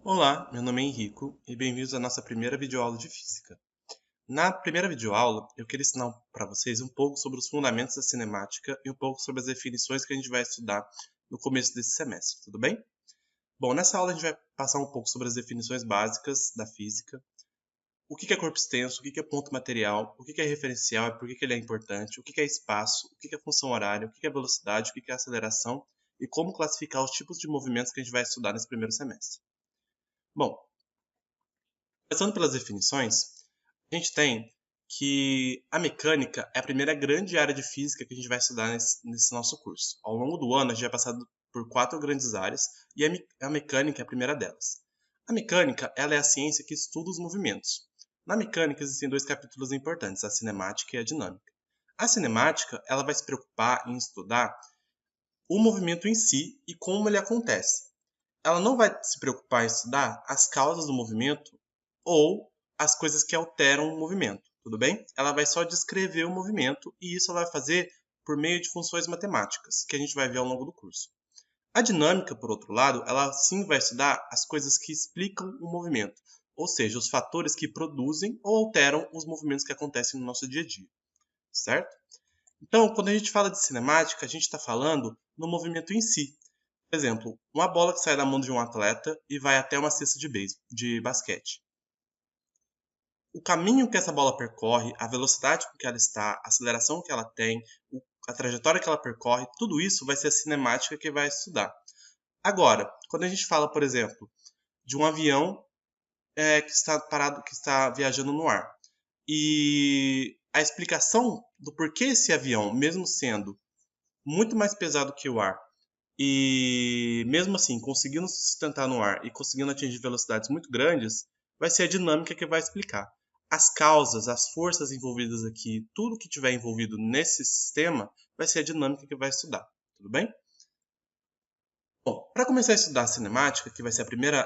Olá, meu nome é Henrico e bem-vindos à nossa primeira videoaula de Física. Na primeira videoaula, eu queria ensinar para vocês um pouco sobre os fundamentos da cinemática e um pouco sobre as definições que a gente vai estudar no começo desse semestre, tudo bem? Bom, nessa aula a gente vai passar um pouco sobre as definições básicas da física, o que é corpo extenso, o que é ponto material, o que é referencial e por que ele é importante, o que é espaço, o que é função horária, o que é velocidade, o que é aceleração e como classificar os tipos de movimentos que a gente vai estudar nesse primeiro semestre. Bom, começando pelas definições, a gente tem que a mecânica é a primeira grande área de física que a gente vai estudar nesse nosso curso. Ao longo do ano, a gente vai passar por 4 grandes áreas e a mecânica é a primeira delas. A mecânica, ela é a ciência que estuda os movimentos. Na mecânica existem dois capítulos importantes, a cinemática e a dinâmica. A cinemática, ela vai se preocupar em estudar o movimento em si e como ele acontece. Ela não vai se preocupar em estudar as causas do movimento ou as coisas que alteram o movimento, tudo bem? Ela vai só descrever o movimento e isso ela vai fazer por meio de funções matemáticas, que a gente vai ver ao longo do curso. A dinâmica, por outro lado, ela sim vai estudar as coisas que explicam o movimento, ou seja, os fatores que produzem ou alteram os movimentos que acontecem no nosso dia a dia, certo? Então, quando a gente fala de cinemática, a gente está falando no movimento em si. Por exemplo, uma bola que sai da mão de um atleta e vai até uma cesta de basquete. O caminho que essa bola percorre, a velocidade com que ela está, a aceleração que ela tem, a trajetória que ela percorre, tudo isso vai ser a cinemática que vai estudar. Agora, quando a gente fala, por exemplo, de um avião que está parado, que está viajando no ar, e a explicação do porquê esse avião, mesmo sendo muito mais pesado que o ar, e mesmo assim conseguindo se sustentar no ar e conseguindo atingir velocidades muito grandes, vai ser a dinâmica que vai explicar. As causas, as forças envolvidas aqui, tudo que tiver envolvido nesse sistema, vai ser a dinâmica que vai estudar. Tudo bem? Bom, para começar a estudar a cinemática, que vai ser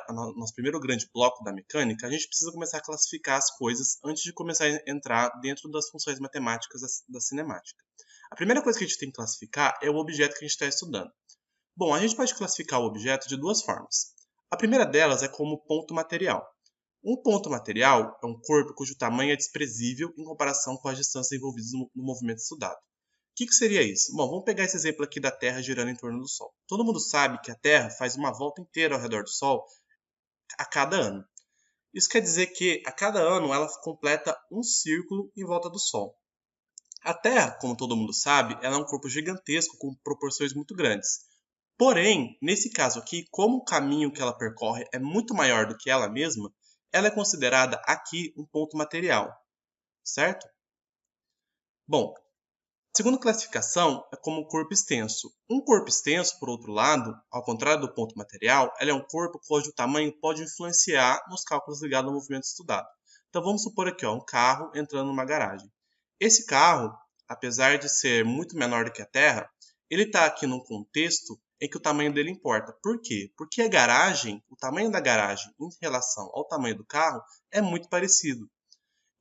nosso primeiro grande bloco da mecânica, a gente precisa começar a classificar as coisas antes de começar a entrar dentro das funções matemáticas da cinemática. A primeira coisa que a gente tem que classificar é o objeto que a gente está estudando. Bom, a gente pode classificar o objeto de duas formas. A primeira delas é como ponto material. Um ponto material é um corpo cujo tamanho é desprezível em comparação com as distâncias envolvidas no movimento estudado. O que seria isso? Bom, vamos pegar esse exemplo aqui da Terra girando em torno do Sol. Todo mundo sabe que a Terra faz uma volta inteira ao redor do Sol a cada ano. Isso quer dizer que a cada ano ela completa um círculo em volta do Sol. A Terra, como todo mundo sabe, ela é um corpo gigantesco com proporções muito grandes. Porém, nesse caso aqui, como o caminho que ela percorre é muito maior do que ela mesma, ela é considerada aqui um ponto material, certo? Bom, a segunda classificação é como corpo extenso. Um corpo extenso, por outro lado, ao contrário do ponto material, ele é um corpo cujo tamanho pode influenciar nos cálculos ligados ao movimento estudado. Então vamos supor aqui um carro entrando numa garagem. Esse carro, apesar de ser muito menor do que a Terra, ele está aqui num contexto em que o tamanho dele importa. Por quê? Porque a garagem, o tamanho da garagem em relação ao tamanho do carro é muito parecido.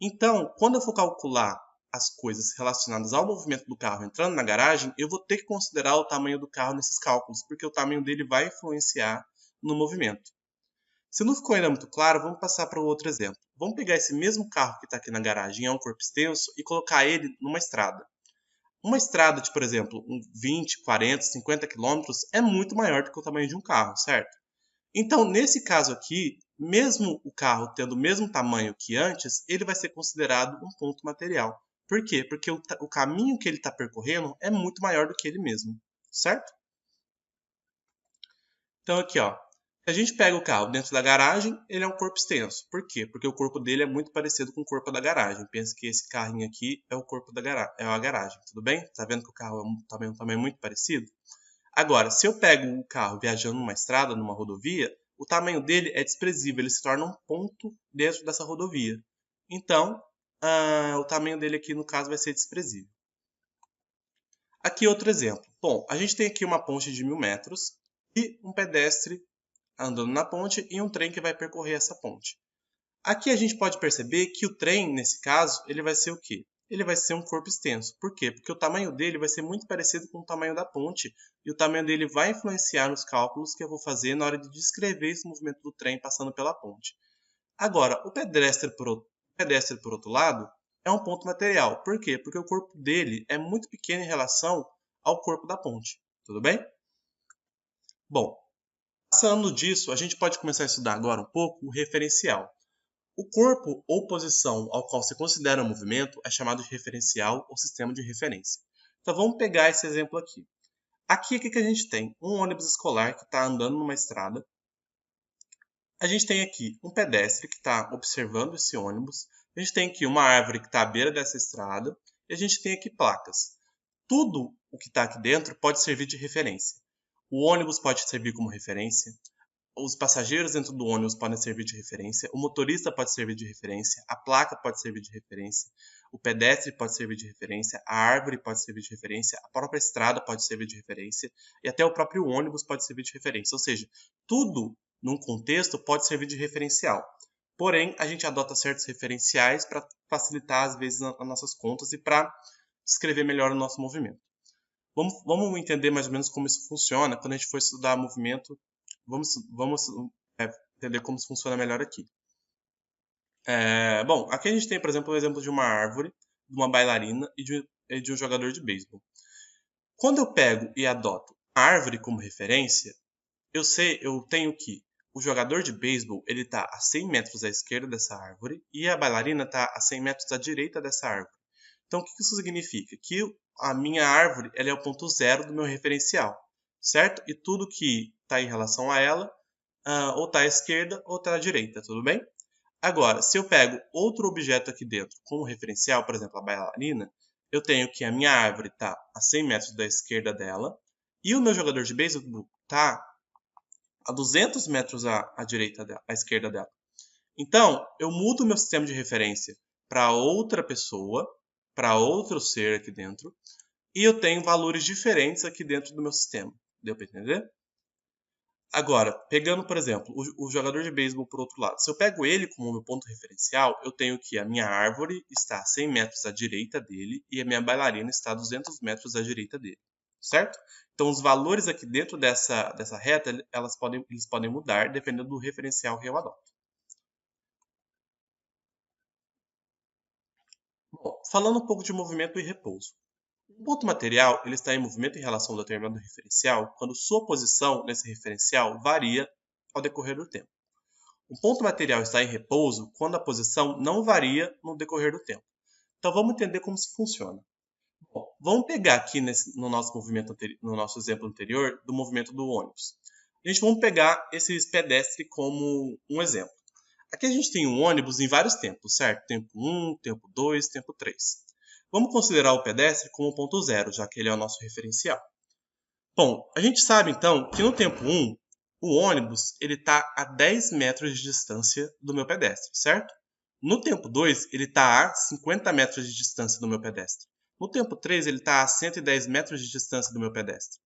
Então, quando eu for calcular as coisas relacionadas ao movimento do carro entrando na garagem, eu vou ter que considerar o tamanho do carro nesses cálculos, porque o tamanho dele vai influenciar no movimento. Se não ficou ainda muito claro, vamos passar para o outro exemplo. Vamos pegar esse mesmo carro que está aqui na garagem, é um corpo extenso, e colocar ele numa estrada. Uma estrada de, por exemplo, 20, 40, 50 quilômetros é muito maior do que o tamanho de um carro, certo? Então, nesse caso aqui, mesmo o carro tendo o mesmo tamanho que antes, ele vai ser considerado um ponto material. Por quê? Porque o caminho que ele está percorrendo é muito maior do que ele mesmo, certo? Então, aqui, ó, se a gente pega o carro dentro da garagem, ele é um corpo extenso. Por quê? Porque o corpo dele é muito parecido com o corpo da garagem. Pensa que esse carrinho aqui é o corpo da garagem, é a garagem, tudo bem? Tá vendo que o carro é um tamanho muito parecido? Agora, se eu pego o carro viajando numa estrada, numa rodovia, o tamanho dele é desprezível, ele se torna um ponto dentro dessa rodovia. Então, o tamanho dele aqui no caso vai ser desprezível. Aqui outro exemplo. Bom, a gente tem aqui uma ponte de 1000 metros e um pedestre andando na ponte e um trem que vai percorrer essa ponte. Aqui a gente pode perceber que o trem, nesse caso, ele vai ser o quê? ele vai ser um corpo extenso. Por quê? Porque o tamanho dele vai ser muito parecido com o tamanho da ponte, e o tamanho dele vai influenciar nos cálculos que eu vou fazer na hora de descrever esse movimento do trem passando pela ponte. Agora, o pedestre, por outro lado, é um ponto material. Por quê? Porque o corpo dele é muito pequeno em relação ao corpo da ponte. Tudo bem? Bom, passando disso, a gente pode começar a estudar agora um pouco o referencial. O corpo ou posição ao qual se considera um movimento é chamado de referencial ou sistema de referência. Então vamos pegar esse exemplo aqui. Aqui, o que a gente tem? Um ônibus escolar que está andando numa estrada. A gente tem aqui um pedestre que está observando esse ônibus. A gente tem aqui uma árvore que está à beira dessa estrada. E a gente tem aqui placas. Tudo o que está aqui dentro pode servir de referência. O ônibus pode servir como referência. Os passageiros dentro do ônibus podem servir de referência, o motorista pode servir de referência, a placa pode servir de referência, o pedestre pode servir de referência, a árvore pode servir de referência, a própria estrada pode servir de referência e até o próprio ônibus pode servir de referência. Ou seja, tudo num contexto pode servir de referencial. Porém, a gente adota certos referenciais para facilitar, às vezes, as nossas contas e para descrever melhor o nosso movimento. Vamos entender mais ou menos como isso funciona quando a gente for estudar movimento. Vamos entender como isso funciona melhor aqui. Bom, aqui a gente tem, por exemplo, o exemplo de uma árvore, de uma bailarina e de um jogador de beisebol. Quando eu pego e adoto a árvore como referência, eu tenho que o jogador de beisebol ele está a 100 metros à esquerda dessa árvore e a bailarina está a 100 metros à direita dessa árvore. Então, o que isso significa? Que a minha árvore ela é o ponto zero do meu referencial, certo? E tudo que está em relação a ela, ou está à esquerda ou está à direita, tudo bem? Agora, se eu pego outro objeto aqui dentro como referencial, por exemplo, a bailarina, eu tenho que a minha árvore está a 100 metros da esquerda dela e o meu jogador de beisebol está a 200 metros à direita dela, à esquerda dela. Então, eu mudo o meu sistema de referência para outra pessoa, para outro ser aqui dentro, e eu tenho valores diferentes aqui dentro do meu sistema. Deu para entender? Agora, pegando, por exemplo, o jogador de beisebol por outro lado. Se eu pego ele como meu ponto referencial, eu tenho que a minha árvore está a 100 metros à direita dele e a minha bailarina está a 200 metros à direita dele, certo? Então, os valores aqui dentro dessa reta, eles podem mudar dependendo do referencial que eu adoto. Bom, falando um pouco de movimento e repouso. Um ponto material ele está em movimento em relação a um determinado referencial quando sua posição nesse referencial varia ao decorrer do tempo. Um ponto material está em repouso quando a posição não varia no decorrer do tempo. Então vamos entender como isso funciona. Bom, vamos pegar aqui no nosso exemplo anterior do movimento do ônibus. Vamos pegar esse pedestre como um exemplo. Aqui a gente tem um ônibus em vários tempos, certo? Tempo 1, tempo 2, tempo 3. Vamos considerar o pedestre como ponto zero, já que ele é o nosso referencial. Bom, a gente sabe então que no tempo 1, o ônibus está a 10 metros de distância do meu pedestre, certo? No tempo 2, ele está a 50 metros de distância do meu pedestre. No tempo 3, ele está a 110 metros de distância do meu pedestre.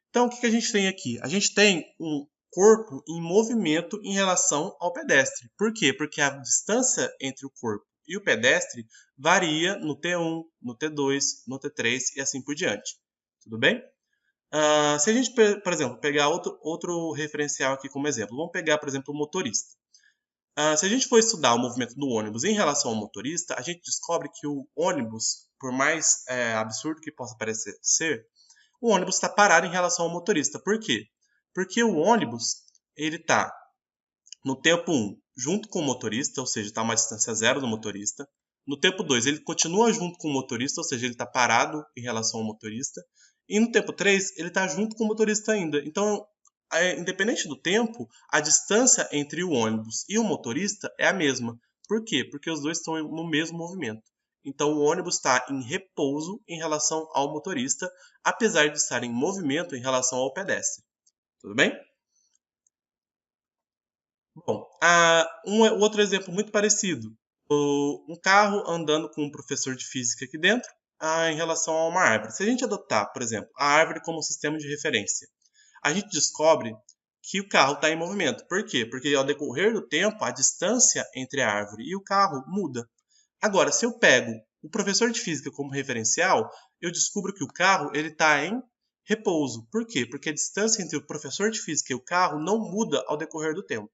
Então, o que a gente tem aqui? A gente tem um corpo em movimento em relação ao pedestre. Por quê? Porque a distância entre o corpo e o pedestre varia no T1, no T2, no T3 e assim por diante. Tudo bem? Se a gente, por exemplo, pegar outro referencial aqui como exemplo, vamos pegar, por exemplo, o motorista. Se a gente for estudar o movimento do ônibus em relação ao motorista, a gente descobre que o ônibus, por mais absurdo que possa parecer ser, o ônibus está parado em relação ao motorista. Por quê? Porque o ônibus ele está no tempo 1 junto com o motorista, ou seja, está a uma distância zero do motorista. No tempo 2 ele continua junto com o motorista, ou seja, ele está parado em relação ao motorista. E no tempo 3 ele está junto com o motorista ainda. Então, independente do tempo, a distância entre o ônibus e o motorista é a mesma. Por quê? Porque os dois estão no mesmo movimento. Então, o ônibus está em repouso em relação ao motorista, apesar de estar em movimento em relação ao pedestre. Tudo bem? Bom, um outro exemplo muito parecido. Um carro andando com um professor de física aqui dentro em relação a uma árvore. Se a gente adotar, por exemplo, a árvore como sistema de referência, a gente descobre que o carro está em movimento. Por quê? Porque ao decorrer do tempo, a distância entre a árvore e o carro muda. Agora, se eu pego o professor de física como referencial, eu descubro que o carro está em repouso. Por quê? Porque a distância entre o professor de física e o carro não muda ao decorrer do tempo.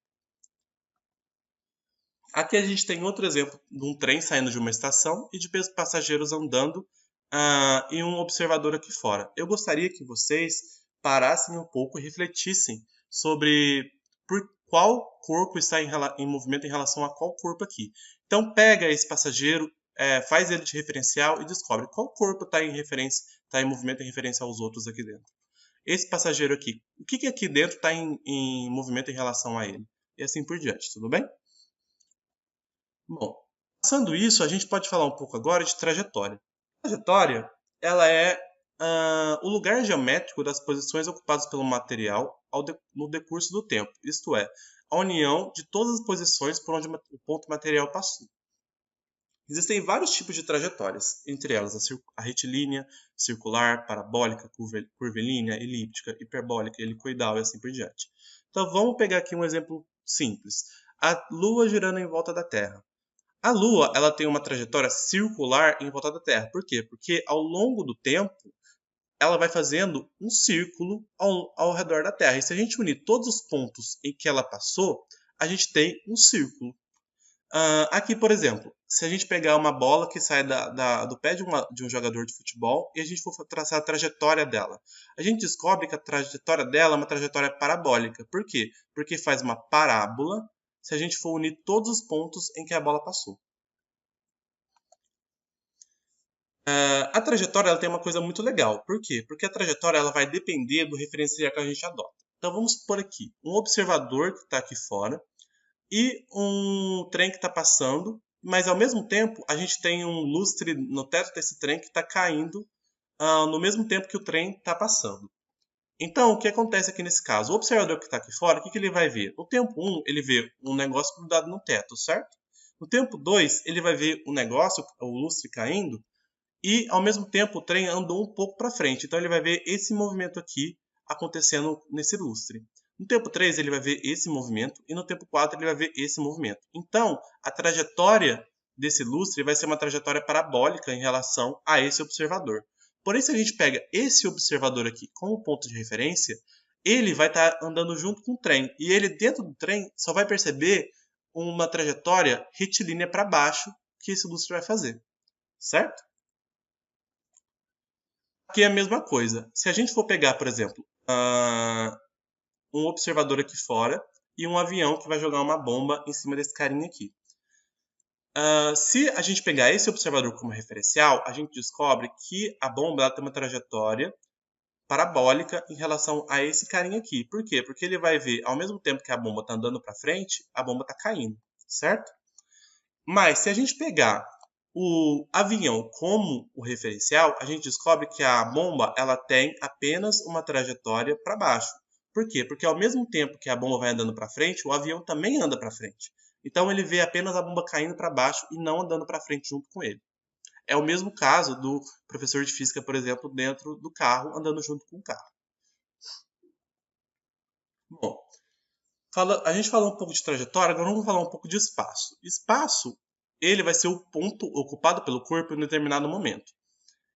Aqui a gente tem outro exemplo de um trem saindo de uma estação e de passageiros andando em um observador aqui fora. Eu gostaria que vocês parassem um pouco e refletissem sobre por qual corpo está em movimento em relação a qual corpo aqui. Então pega esse passageiro, faz ele de referencial e descobre qual corpo está em movimento em referência aos outros aqui dentro. Esse passageiro aqui, o que aqui dentro está em movimento em relação a ele? E assim por diante, tudo bem? Bom, passando isso, a gente pode falar um pouco agora de trajetória. A trajetória, ela é o lugar geométrico das posições ocupadas pelo material no decurso do tempo, isto é, a união de todas as posições por onde o ponto material passou. Existem vários tipos de trajetórias, entre elas a retilínea, circular, parabólica, curvilínea, elíptica, hiperbólica, helicoidal e assim por diante. Então vamos pegar aqui um exemplo simples. A Lua girando em volta da Terra. A Lua, ela tem uma trajetória circular em volta da Terra. Por quê? Porque ao longo do tempo, ela vai fazendo um círculo ao redor da Terra. E se a gente unir todos os pontos em que ela passou, a gente tem um círculo. Aqui, por exemplo, se a gente pegar uma bola que sai do pé de um jogador de futebol e a gente for traçar a trajetória dela, a gente descobre que a trajetória dela é uma trajetória parabólica. Por quê? Porque faz uma parábola se a gente for unir todos os pontos em que a bola passou. A trajetória ela tem uma coisa muito legal. Por quê? Porque a trajetória ela vai depender do referencial que a gente adota. Então vamos supor aqui um observador que está aqui fora e um trem que está passando, mas ao mesmo tempo a gente tem um lustre no teto desse trem que está caindo no mesmo tempo que o trem está passando. Então, o que acontece aqui nesse caso? O observador que está aqui fora, o que ele vai ver? No tempo 1, ele vê um negócio grudado no teto, certo? No tempo 2, ele vai ver o negócio, o lustre caindo, e ao mesmo tempo o trem andou um pouco para frente. Então ele vai ver esse movimento aqui acontecendo nesse lustre. No tempo 3 ele vai ver esse movimento e no tempo 4 ele vai ver esse movimento. Então a trajetória desse lustre vai ser uma trajetória parabólica em relação a esse observador. Porém, se a gente pega esse observador aqui como ponto de referência, ele vai estar andando junto com o trem. E ele dentro do trem só vai perceber uma trajetória retilínea para baixo que esse lustre vai fazer. Certo? Aqui é a mesma coisa. Se a gente for pegar, por exemplo, um observador aqui fora e um avião que vai jogar uma bomba em cima desse carinha aqui. Se a gente pegar esse observador como referencial, a gente descobre que a bomba ela tem uma trajetória parabólica em relação a esse carinha aqui. Por quê? Porque ele vai ver, ao mesmo tempo que a bomba está andando para frente, a bomba está caindo, certo? Mas se a gente pegar o avião como o referencial, a gente descobre que a bomba ela tem apenas uma trajetória para baixo. Por quê? Porque ao mesmo tempo que a bomba vai andando para frente, o avião também anda para frente. Então ele vê apenas a bomba caindo para baixo e não andando para frente junto com ele. É o mesmo caso do professor de física, por exemplo, dentro do carro, andando junto com o carro. Bom, a gente falou um pouco de trajetória, agora vamos falar um pouco de espaço. Espaço, ele vai ser o ponto ocupado pelo corpo em um determinado momento.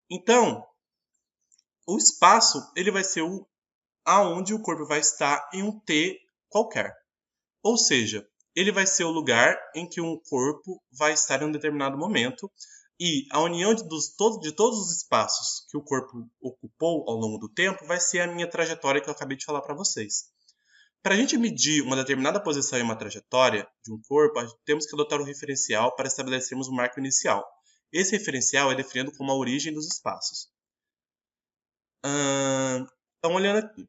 Então, o espaço, ele vai ser aonde o corpo vai estar em um T qualquer. Ou seja, ele vai ser o lugar em que um corpo vai estar em um determinado momento e a união de todos os espaços que o corpo ocupou ao longo do tempo vai ser a minha trajetória que eu acabei de falar para vocês. Para a gente medir uma determinada posição em uma trajetória de um corpo, temos que adotar um referencial para estabelecermos um marco inicial. Esse referencial é definido como a origem dos espaços. Então, olhando aqui.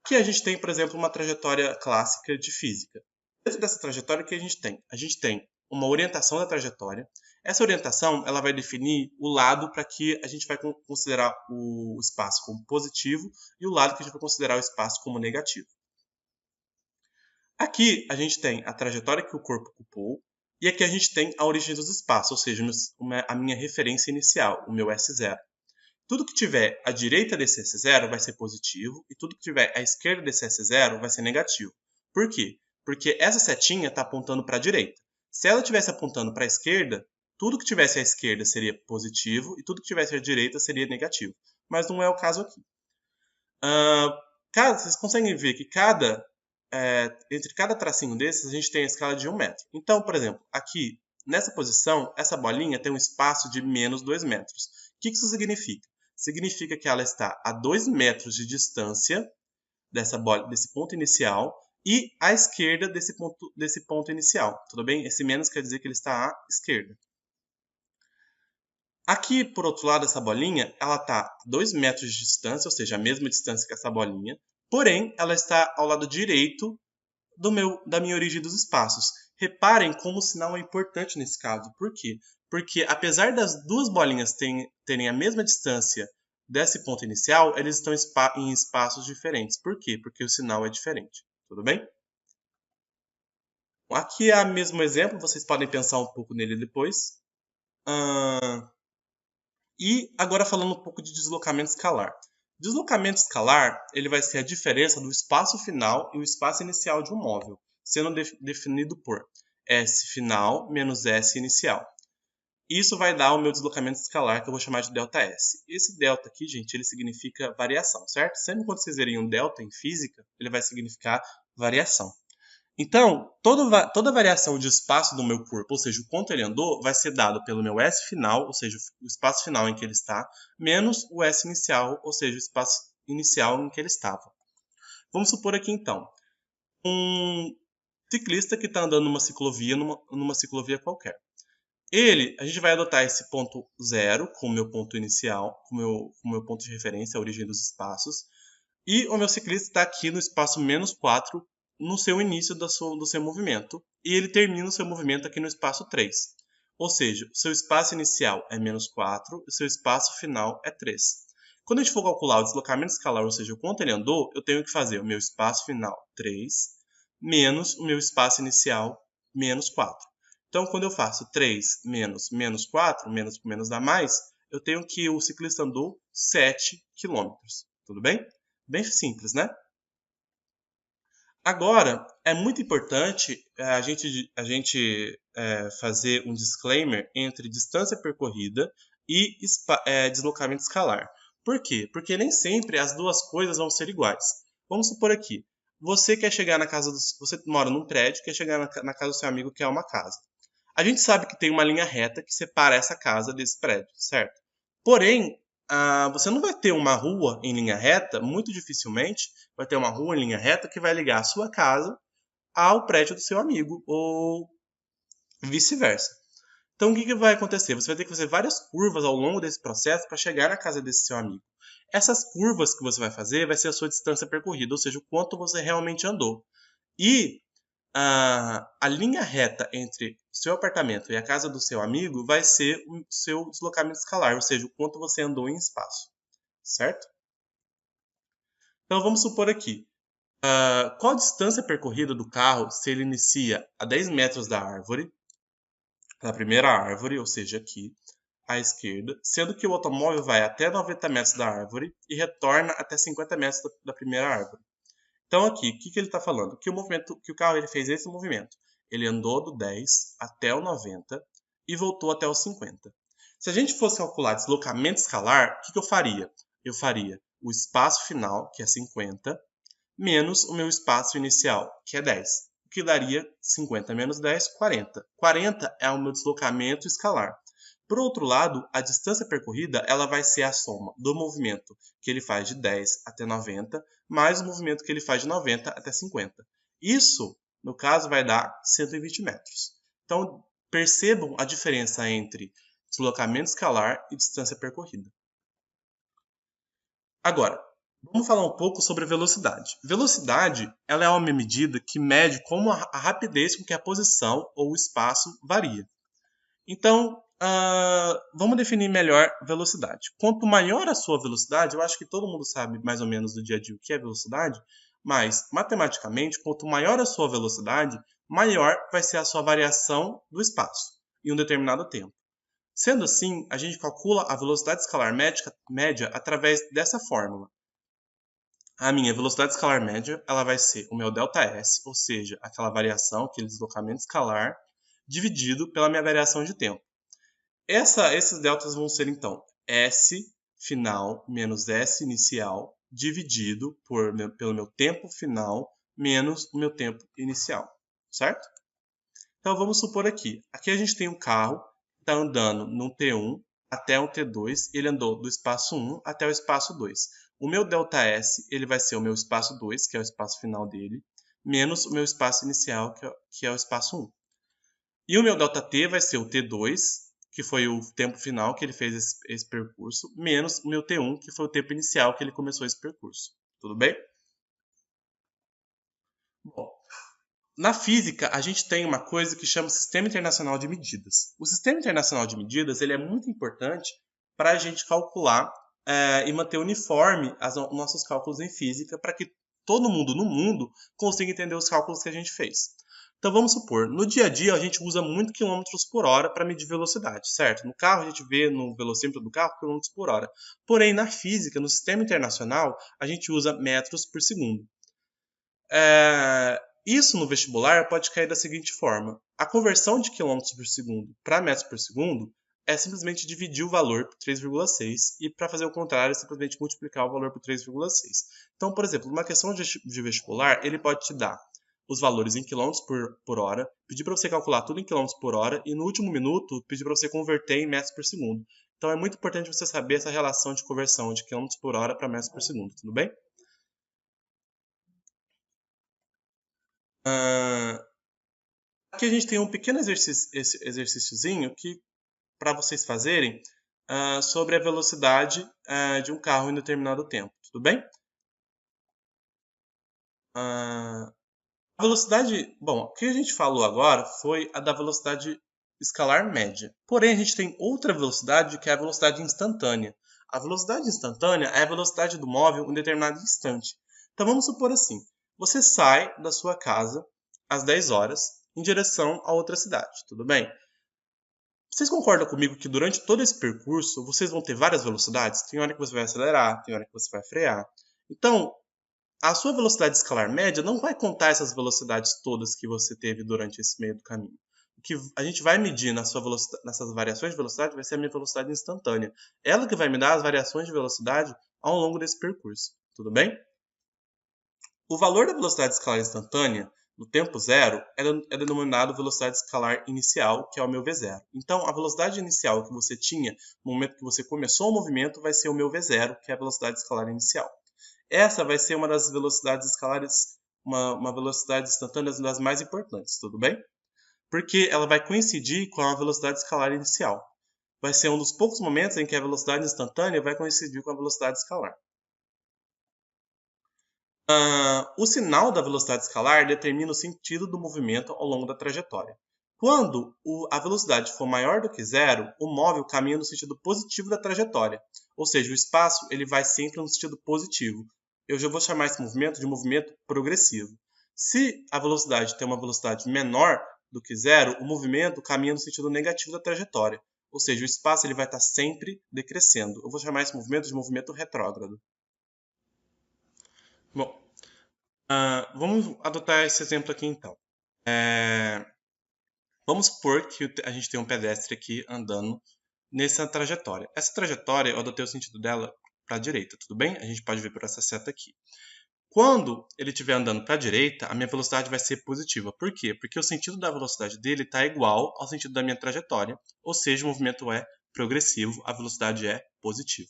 Aqui a gente tem, por exemplo, uma trajetória clássica de física. Dentro dessa trajetória, o que a gente tem? A gente tem uma orientação da trajetória. Essa orientação ela vai definir o lado para que a gente vai considerar o espaço como positivo e o lado que a gente vai considerar o espaço como negativo. Aqui a gente tem a trajetória que o corpo ocupou e aqui a gente tem a origem dos espaços, ou seja, a minha referência inicial, o meu S0. Tudo que tiver à direita desse S0 vai ser positivo e tudo que tiver à esquerda desse S0 vai ser negativo. Por quê? Porque essa setinha está apontando para a direita. Se ela estivesse apontando para a esquerda, tudo que tivesse à esquerda seria positivo e tudo que tivesse à direita seria negativo. Mas não é o caso aqui. Vocês conseguem ver que entre cada tracinho desses a gente tem a escala de 1 metro. Então, por exemplo, aqui nessa posição, essa bolinha tem um espaço de menos 2 metros. O que isso significa? Significa que ela está a 2 metros de distância desse ponto inicial e à esquerda desse ponto inicial. Tudo bem? Esse menos quer dizer que ele está à esquerda. Aqui, por outro lado, essa bolinha, ela está a 2 metros de distância, ou seja, a mesma distância que essa bolinha, porém, ela está ao lado direito da minha origem dos espaços. Reparem como o sinal é importante nesse caso. Por quê? Porque apesar das duas bolinhas terem a mesma distância desse ponto inicial, eles estão em espaços diferentes. Por quê? Porque o sinal é diferente. Tudo bem? Aqui é o mesmo exemplo, vocês podem pensar um pouco nele depois. E agora falando um pouco de deslocamento escalar. Deslocamento escalar, ele vai ser a diferença do espaço final e o espaço inicial de um móvel, sendo definido por S final menos S inicial. Isso vai dar o meu deslocamento escalar, que eu vou chamar de ΔS. Esse delta aqui, gente, ele significa variação, certo? Sempre quando vocês verem um delta em física, ele vai significar variação. Então, toda variação de espaço do meu corpo, ou seja, o quanto ele andou, vai ser dado pelo meu S final, ou seja, o espaço final em que ele está, menos o S inicial, ou seja, o espaço inicial em que ele estava. Vamos supor aqui, então, um ciclista que está andando numa ciclovia qualquer. A gente vai adotar esse ponto zero como meu ponto inicial, como meu ponto de referência, a origem dos espaços, e o meu ciclista está aqui no espaço menos 4, no seu início do seu movimento, e ele termina o seu movimento aqui no espaço 3. Ou seja, o seu espaço inicial é menos 4 e o seu espaço final é 3. Quando a gente for calcular o deslocamento escalar, ou seja, o quanto ele andou, eu tenho que fazer o meu espaço final 3 menos o meu espaço inicial menos 4. Então, quando eu faço 3 menos 4, menos dá mais, eu tenho que o ciclista andou 7 km. Tudo bem? Bem simples, né? Agora, é muito importante a gente fazer um disclaimer entre distância percorrida e deslocamento escalar. Por quê? Porque nem sempre as duas coisas vão ser iguais. Vamos supor aqui, você mora num prédio, quer chegar na casa do seu amigo, que é uma casa. A gente sabe que tem uma linha reta que separa essa casa desse prédio, certo? Porém, você não vai ter uma rua em linha reta, muito dificilmente vai ter uma rua em linha reta que vai ligar a sua casa ao prédio do seu amigo, ou vice-versa. Então, o que vai acontecer? Você vai ter que fazer várias curvas ao longo desse processo para chegar na casa desse seu amigo. Essas curvas que você vai ser a sua distância percorrida, ou seja, o quanto você realmente andou. E a linha reta entre o seu apartamento e a casa do seu amigo vai ser o seu deslocamento escalar, ou seja, o quanto você andou em espaço, certo? Então vamos supor aqui, qual a distância percorrida do carro se ele inicia a 10 metros da árvore, da primeira árvore, ou seja, aqui, à esquerda, sendo que o automóvel vai até 90 metros da árvore e retorna até 50 metros da primeira árvore. Então aqui, o que ele está falando? Que o carro ele fez esse movimento. Ele andou do 10 até o 90 e voltou até o 50. Se a gente fosse calcular deslocamento escalar, o que eu faria? Eu faria o espaço final, que é 50, menos o meu espaço inicial, que é 10. O que daria 50 menos 10, 40. 40 é o meu deslocamento escalar. Por outro lado, a distância percorrida ela vai ser a soma do movimento que ele faz de 10 até 90, mais o movimento que ele faz de 90 até 50. Isso, no caso, vai dar 120 metros. Então, percebam a diferença entre deslocamento escalar e distância percorrida. Agora, vamos falar um pouco sobre velocidade. Velocidade ela é uma medida que mede como a rapidez com que a posição ou o espaço varia. Então, vamos definir melhor velocidade. Quanto maior a sua velocidade, eu acho que todo mundo sabe mais ou menos do dia a dia o que é velocidade, mas matematicamente, quanto maior a sua velocidade, maior vai ser a sua variação do espaço em um determinado tempo. Sendo assim, a gente calcula a velocidade escalar média através dessa fórmula. A minha velocidade escalar média ela vai ser o meu ΔS, ou seja, aquela variação, aquele deslocamento escalar, dividido pela minha variação de tempo. Esses deltas vão ser, então, S final menos S inicial dividido pelo meu tempo final menos o meu tempo inicial, certo? Então, vamos supor aqui. Aqui a gente tem um carro que está andando no T1 até o T2. Ele andou do espaço 1 até o espaço 2. O meu ΔS ele vai ser o meu espaço 2, que é o espaço final dele, menos o meu espaço inicial, que é o espaço 1. E o meu ΔT vai ser o T2, que foi o tempo final que ele fez esse percurso, menos o meu T1, que foi o tempo inicial que ele começou esse percurso. Tudo bem? Bom, na física, a gente tem uma coisa que chama Sistema Internacional de Medidas. O Sistema Internacional de Medidas ele é muito importante para a gente calcular e manter uniforme os nossos cálculos em física, para que todo mundo no mundo consiga entender os cálculos que a gente fez. Então vamos supor, no dia a dia a gente usa muito quilômetros por hora para medir velocidade, certo? No carro a gente vê no velocímetro do carro quilômetros por hora. Porém, na física, no sistema internacional, a gente usa metros por segundo. Isso no vestibular pode cair da seguinte forma: a conversão de quilômetros por segundo para metros por segundo é simplesmente dividir o valor por 3,6 e para fazer o contrário é simplesmente multiplicar o valor por 3,6. Então, por exemplo, numa questão de vestibular, ele pode te dar os valores em quilômetros por hora, pedir para você calcular tudo em quilômetros por hora e no último minuto pedir para você converter em metros por segundo. Então é muito importante você saber essa relação de conversão de quilômetros por hora para metros por segundo, tudo bem? Aqui a gente tem um pequeno exercíciozinho que para vocês fazerem sobre a velocidade de um carro em determinado tempo, tudo bem? A velocidade, bom, o que a gente falou agora foi a da velocidade escalar média. Porém, a gente tem outra velocidade que é a velocidade instantânea. A velocidade instantânea é a velocidade do móvel em um determinado instante. Então vamos supor assim: você sai da sua casa às 10 horas em direção a outra cidade, tudo bem? Vocês concordam comigo que durante todo esse percurso vocês vão ter várias velocidades? Tem hora que você vai acelerar, tem hora que você vai frear. Então, a sua velocidade escalar média não vai contar essas velocidades todas que você teve durante esse meio do caminho. O que a gente vai medir nessas variações de velocidade vai ser a minha velocidade instantânea. Ela que vai me dar as variações de velocidade ao longo desse percurso. Tudo bem? O valor da velocidade escalar instantânea no tempo zero é denominado velocidade escalar inicial, que é o meu V0. Então, a velocidade inicial que você tinha no momento que você começou o movimento vai ser o meu V0, que é a velocidade escalar inicial. Essa vai ser uma das velocidades escalares, uma velocidade instantânea das mais importantes, tudo bem? Porque ela vai coincidir com a velocidade escalar inicial. Vai ser um dos poucos momentos em que a velocidade instantânea vai coincidir com a velocidade escalar. O sinal da velocidade escalar determina o sentido do movimento ao longo da trajetória. Quando a velocidade for maior do que zero, o móvel caminha no sentido positivo da trajetória, ou seja, o espaço ele vai sempre no sentido positivo. Eu já vou chamar esse movimento de movimento progressivo. Se a velocidade tem uma velocidade menor do que zero, o movimento caminha no sentido negativo da trajetória, ou seja, o espaço ele vai estar sempre decrescendo. Eu vou chamar esse movimento de movimento retrógrado. Bom, vamos adotar esse exemplo aqui então. Vamos supor que a gente tem um pedestre aqui andando nessa trajetória. Essa trajetória, eu adotei o sentido dela para a direita, tudo bem? A gente pode ver por essa seta aqui. Quando ele estiver andando para a direita, a minha velocidade vai ser positiva. Por quê? Porque o sentido da velocidade dele está igual ao sentido da minha trajetória, ou seja, o movimento é progressivo, a velocidade é positiva.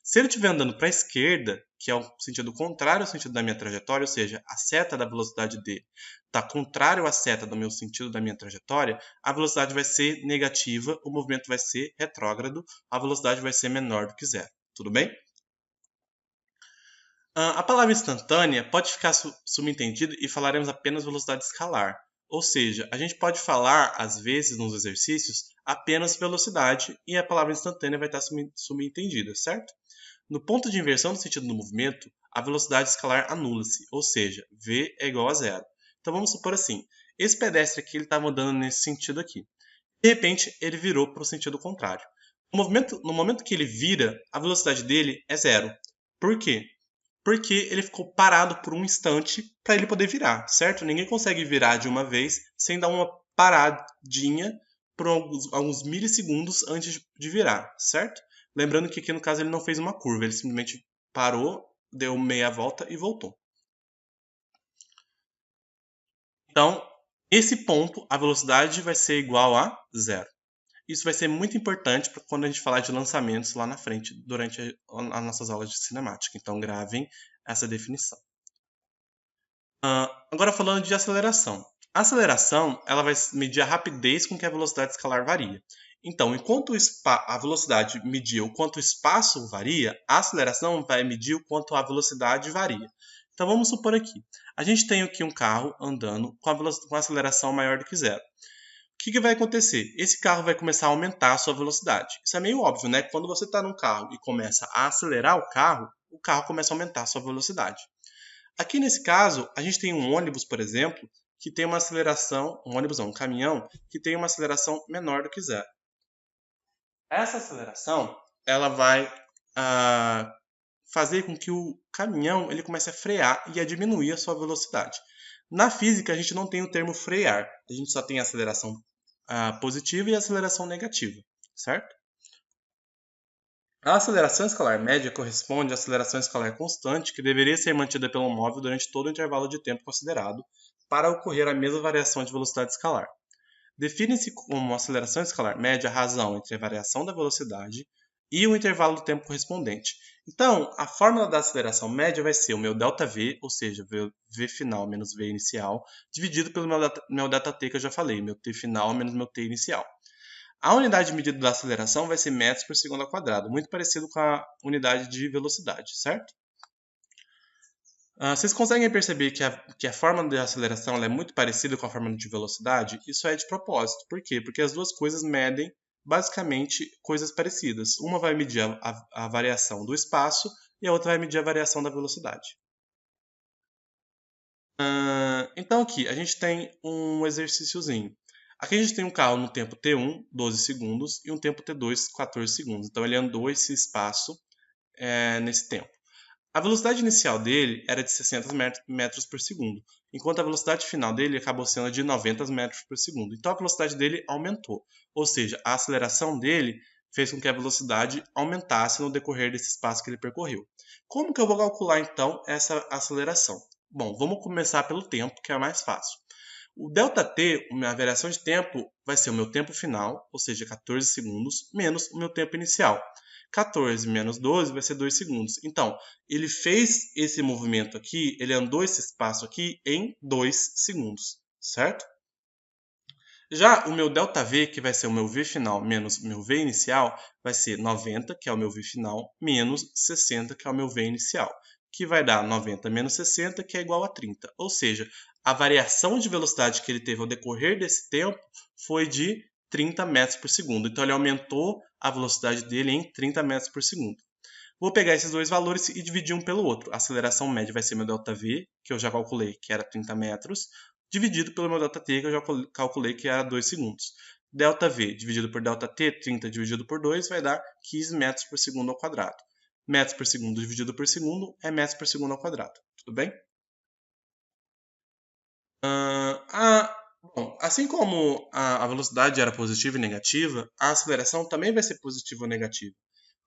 Se ele estiver andando para a esquerda, que é o sentido contrário ao sentido da minha trajetória, ou seja, a seta da velocidade d está contrário à seta do meu sentido da minha trajetória, a velocidade vai ser negativa, o movimento vai ser retrógrado, a velocidade vai ser menor do que zero. Tudo bem? A palavra instantânea pode ficar subentendida e falaremos apenas velocidade escalar. Ou seja, a gente pode falar, às vezes, nos exercícios, apenas velocidade e a palavra instantânea vai estar subentendida, certo? No ponto de inversão do sentido do movimento, a velocidade escalar anula-se, ou seja, v é igual a zero. Então vamos supor assim, esse pedestre aqui estava andando nesse sentido aqui. De repente, ele virou para o sentido contrário. No momento que ele vira, a velocidade dele é zero. Por quê? Porque ele ficou parado por um instante para ele poder virar, certo? Ninguém consegue virar de uma vez sem dar uma paradinha por alguns milissegundos antes de virar, certo? Lembrando que aqui no caso ele não fez uma curva, ele simplesmente parou, deu meia volta e voltou. Então, esse ponto, a velocidade vai ser igual a zero. Isso vai ser muito importante para quando a gente falar de lançamentos lá na frente, durante as nossas aulas de cinemática. Então, gravem essa definição. Agora, falando de aceleração. A aceleração ela vai medir a rapidez com que a velocidade escalar varia. Então, enquanto a velocidade medir o quanto o espaço varia, a aceleração vai medir o quanto a velocidade varia. Então, vamos supor aqui. A gente tem aqui um carro andando com a aceleração maior do que zero. O que vai acontecer? Esse carro vai começar a aumentar a sua velocidade. Isso é meio óbvio, né? Quando você está num carro e começa a acelerar o carro começa a aumentar a sua velocidade. Aqui nesse caso, a gente tem um ônibus, por exemplo, que tem uma aceleração, um caminhão, que tem uma aceleração menor do que zero. Essa aceleração, ela vai fazer com que o caminhão ele comece a frear e a diminuir a sua velocidade. Na física, a gente não tem o termo frear, a gente só tem a aceleração positiva e a aceleração negativa, certo? A aceleração escalar média corresponde à aceleração escalar constante que deveria ser mantida pelo móvel durante todo o intervalo de tempo considerado para ocorrer a mesma variação de velocidade escalar. Define-se como aceleração escalar média a razão entre a variação da velocidade e o intervalo do tempo correspondente. Então, a fórmula da aceleração média vai ser o meu ΔV, ou seja, V final menos V inicial, dividido pelo meu ΔT que eu já falei, meu T final menos meu T inicial. A unidade de medida da aceleração vai ser metros por segundo ao quadrado, muito parecido com a unidade de velocidade, certo? Vocês conseguem perceber que a forma de aceleração é muito parecida com a forma de velocidade? Isso é de propósito. Por quê? Porque as duas coisas medem basicamente coisas parecidas. Uma vai medir a variação do espaço e a outra vai medir a variação da velocidade. Então aqui a gente tem um exercíciozinho. Aqui a gente tem um carro no tempo T1, 12 segundos, e um tempo T2, 14 segundos. Então ele andou esse espaço nesse tempo. A velocidade inicial dele era de 60 metros por segundo, enquanto a velocidade final dele acabou sendo de 90 metros por segundo. Então a velocidade dele aumentou, ou seja, a aceleração dele fez com que a velocidade aumentasse no decorrer desse espaço que ele percorreu. Como que eu vou calcular então essa aceleração? Bom, vamos começar pelo tempo, que é mais fácil. O ΔT, a variação de tempo, vai ser o meu tempo final, ou seja, 14 segundos, menos o meu tempo inicial. 14 menos 12 vai ser 2 segundos. Então, ele fez esse movimento aqui, ele andou esse espaço aqui em 2 segundos, certo? Já o meu ΔV, que vai ser o meu V final menos o meu V inicial, vai ser 90, que é o meu V final, menos 60, que é o meu V inicial, que vai dar 90 menos 60, que é igual a 30. Ou seja, a variação de velocidade que ele teve ao decorrer desse tempo foi de 30 metros por segundo. Então, ele aumentou a velocidade dele em 30 metros por segundo. Vou pegar esses dois valores e dividir um pelo outro. A aceleração média vai ser meu ΔV, que eu já calculei que era 30 metros, dividido pelo meu ΔT, que eu já calculei que era 2 segundos. ΔV dividido por ΔT, 30 dividido por 2, vai dar 15 metros por segundo ao quadrado. Metros por segundo dividido por segundo é metros por segundo ao quadrado. Tudo bem? Bom, assim como a velocidade era positiva e negativa, a aceleração também vai ser positiva ou negativa.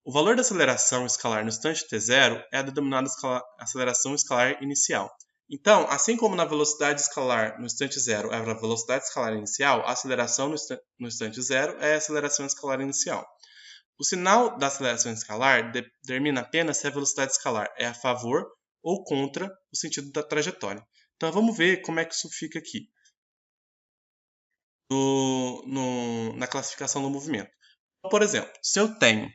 O valor da aceleração escalar no instante t0 é a denominada aceleração escalar inicial. Então, assim como na velocidade escalar no instante zero é a velocidade escalar inicial, a aceleração no instante zero é a aceleração escalar inicial. O sinal da aceleração escalar determina apenas se a velocidade escalar é a favor ou contra o sentido da trajetória. Então, vamos ver como é que isso fica aqui na classificação do movimento. Por exemplo, se eu tenho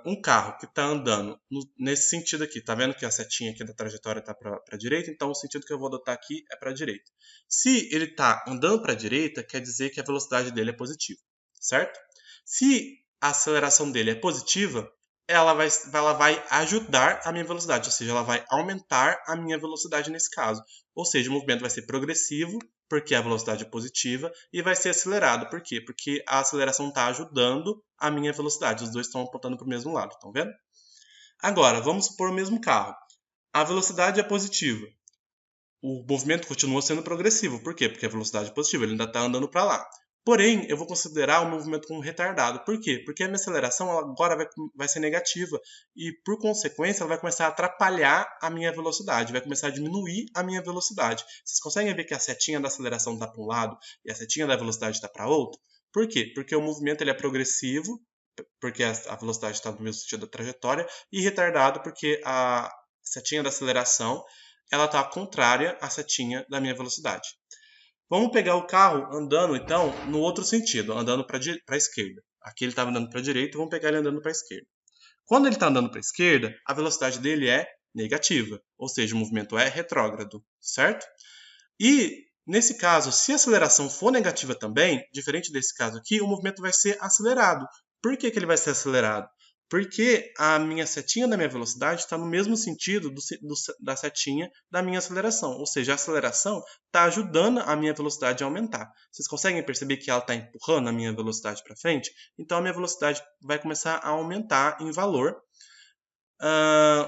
um carro que está andando nesse sentido aqui, tá vendo que a setinha aqui da trajetória está para a direita, então o sentido que eu vou adotar aqui é para a direita. Se ele está andando para a direita, quer dizer que a velocidade dele é positiva, certo? Se a aceleração dele é positiva, ela vai ajudar a minha velocidade, ou seja, ela vai aumentar a minha velocidade nesse caso. Ou seja, o movimento vai ser progressivo, porque a velocidade é positiva, e vai ser acelerado. Por quê? Porque a aceleração está ajudando a minha velocidade. Os dois estão apontando para o mesmo lado, estão vendo? Agora, vamos supor o mesmo carro. A velocidade é positiva. O movimento continua sendo progressivo. Por quê? Porque a velocidade é positiva, ele ainda está andando para lá. Porém, eu vou considerar o movimento como retardado. Por quê? Porque a minha aceleração ela agora vai ser negativa e, por consequência, ela vai começar a atrapalhar a minha velocidade, vai começar a diminuir a minha velocidade. Vocês conseguem ver que a setinha da aceleração está para um lado e a setinha da velocidade está para outro? Por quê? Porque o movimento ele é progressivo, porque a velocidade está no mesmo sentido da trajetória, e retardado porque a setinha da aceleração ela está contrária à setinha da minha velocidade. Vamos pegar o carro andando, então, no outro sentido, andando para a esquerda. Aqui ele estava andando para a direita, vamos pegar ele andando para a esquerda. Quando ele está andando para a esquerda, a velocidade dele é negativa, ou seja, o movimento é retrógrado, certo? E, nesse caso, se a aceleração for negativa também, diferente desse caso aqui, o movimento vai ser acelerado. Por que ele vai ser acelerado? Porque a minha setinha da minha velocidade está no mesmo sentido da setinha da minha aceleração. Ou seja, a aceleração está ajudando a minha velocidade a aumentar. Vocês conseguem perceber que ela está empurrando a minha velocidade para frente? Então a minha velocidade vai começar a aumentar em valor.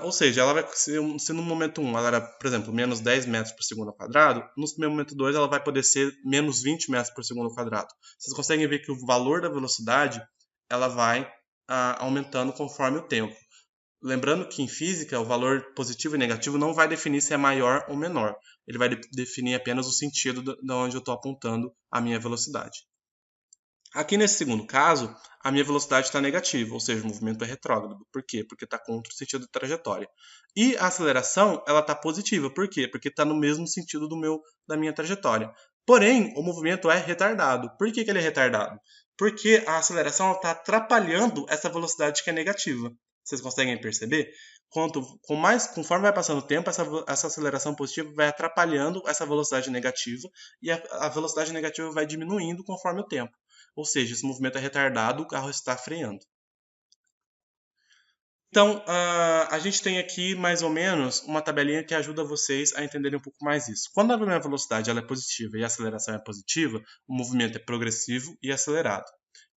Ou seja, ela vai se no momento 1 ela era, por exemplo, menos 10 metros por segundo ao quadrado, no momento 2 ela vai poder ser menos 20 metros por segundo ao quadrado. Vocês conseguem ver que o valor da velocidade ela vai aumentando conforme o tempo. Lembrando que em física o valor positivo e negativo não vai definir se é maior ou menor. Ele vai definir apenas o sentido de onde eu estou apontando a minha velocidade. Aqui nesse segundo caso, a minha velocidade está negativa, ou seja, o movimento é retrógrado. Por quê? Porque está contra o sentido da trajetória. E a aceleração ela está positiva. Por quê? Porque está no mesmo sentido da minha trajetória. Porém, o movimento é retardado. Por que ele é retardado? Porque a aceleração está atrapalhando essa velocidade que é negativa. Vocês conseguem perceber? Conforme vai passando o tempo, essa aceleração positiva vai atrapalhando essa velocidade negativa e a velocidade negativa vai diminuindo conforme o tempo. Ou seja, esse movimento é retardado, o carro está freando. Então, a gente tem aqui mais ou menos uma tabelinha que ajuda vocês a entenderem um pouco mais isso. Quando a minha velocidade ela é positiva e a aceleração é positiva, o movimento é progressivo e acelerado.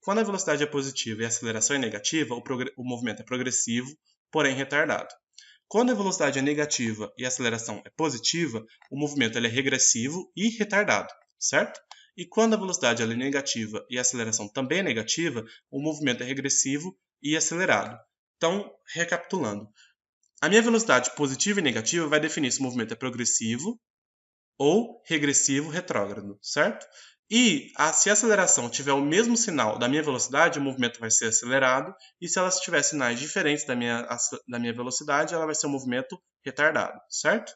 Quando a velocidade é positiva e a aceleração é negativa, o movimento é progressivo, porém retardado. Quando a velocidade é negativa e a aceleração é positiva, o movimento é regressivo e retardado, certo? E quando a velocidade é negativa e a aceleração também é negativa, o movimento é regressivo e acelerado. Então, recapitulando, a minha velocidade positiva e negativa vai definir se o movimento é progressivo ou regressivo retrógrado, certo? E se a aceleração tiver o mesmo sinal da minha velocidade, o movimento vai ser acelerado, e se ela tiver sinais diferentes da minha velocidade, ela vai ser um movimento retardado, certo?